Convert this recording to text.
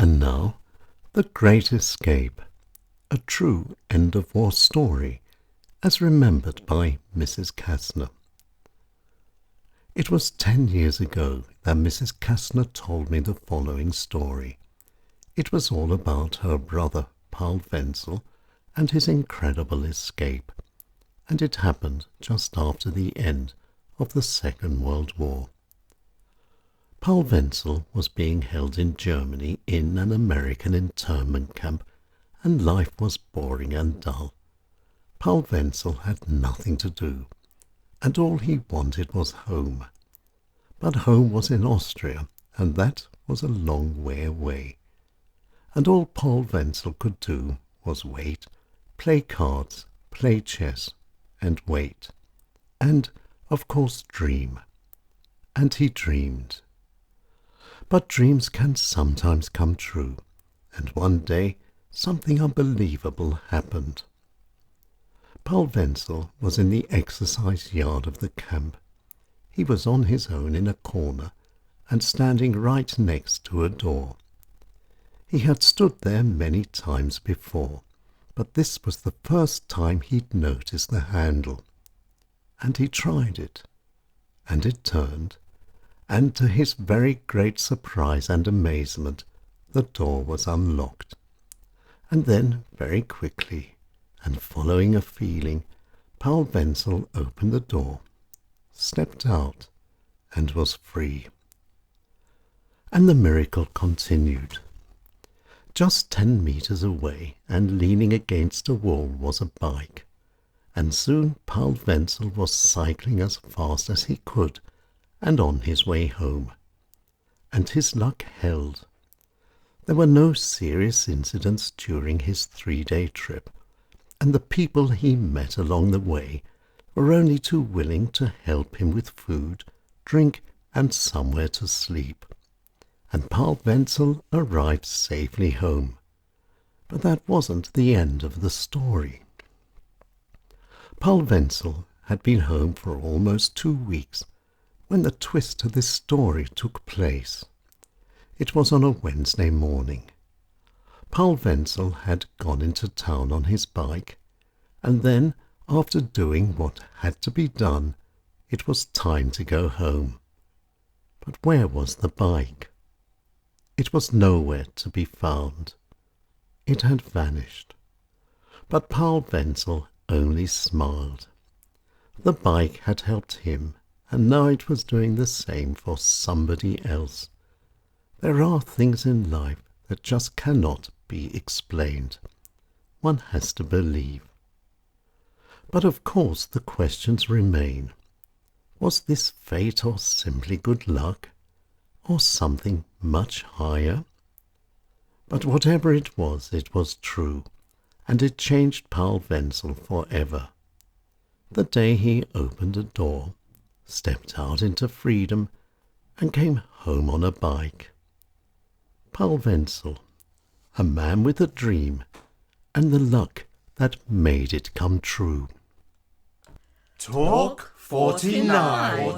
And now, The Great Escape, a true end-of-war story, as remembered by Mrs. Kastner. It was 10 years ago that Mrs. Kastner told me the following story. It was all about her brother, Paul Wenzel, and his incredible escape, and it happened just after the end of the Second World War. Paul Wenzel was being held in Germany in an American internment camp, and life was boring and dull. Paul Wenzel had nothing to do, and all he wanted was home. But home was in Austria, and that was a long way away. And all Paul Wenzel could do was wait, play cards, play chess, and wait. And, of course, dream. And he dreamed. But dreams can sometimes come true, and one day something unbelievable happened. Paul Wenzel was in the exercise yard of the camp. He was on his own in a corner and standing right next to a door. He had stood there many times before, but this was the first time he'd noticed the handle. And he tried it, and it turned, and to his very great surprise and amazement, the door was unlocked. And then, very quickly, and following a feeling, Paul Wenzel opened the door, stepped out, and was free. And the miracle continued. Just 10 meters away and leaning against a wall was a bike, and soon Paul Wenzel was cycling as fast as he could and on his way home. And his luck held. There were no serious incidents during his 3-day trip, and the people he met along the way were only too willing to help him with food, drink, and somewhere to sleep. And Paul Wenzel arrived safely home. But that wasn't the end of the story. Paul Wenzel had been home for almost 2 weeks when the twist to this story took place. It was on a Wednesday morning. Paul Wenzel had gone into town on his bike, and then, after doing what had to be done, it was time to go home. But where was the bike? It was nowhere to be found. It had vanished. But Paul Wenzel only smiled. The bike had helped him, and now it was doing the same for somebody else. There are things in life that just cannot be explained. One has to believe. But of course the questions remain. Was this fate or simply good luck? Or something much higher? But whatever it was true, and it changed Paul Wenzel forever. The day he opened a door, stepped out into freedom, and came home on a bike. Paul Wenzel, a man with a dream, and the luck that made it come true. Talk 49.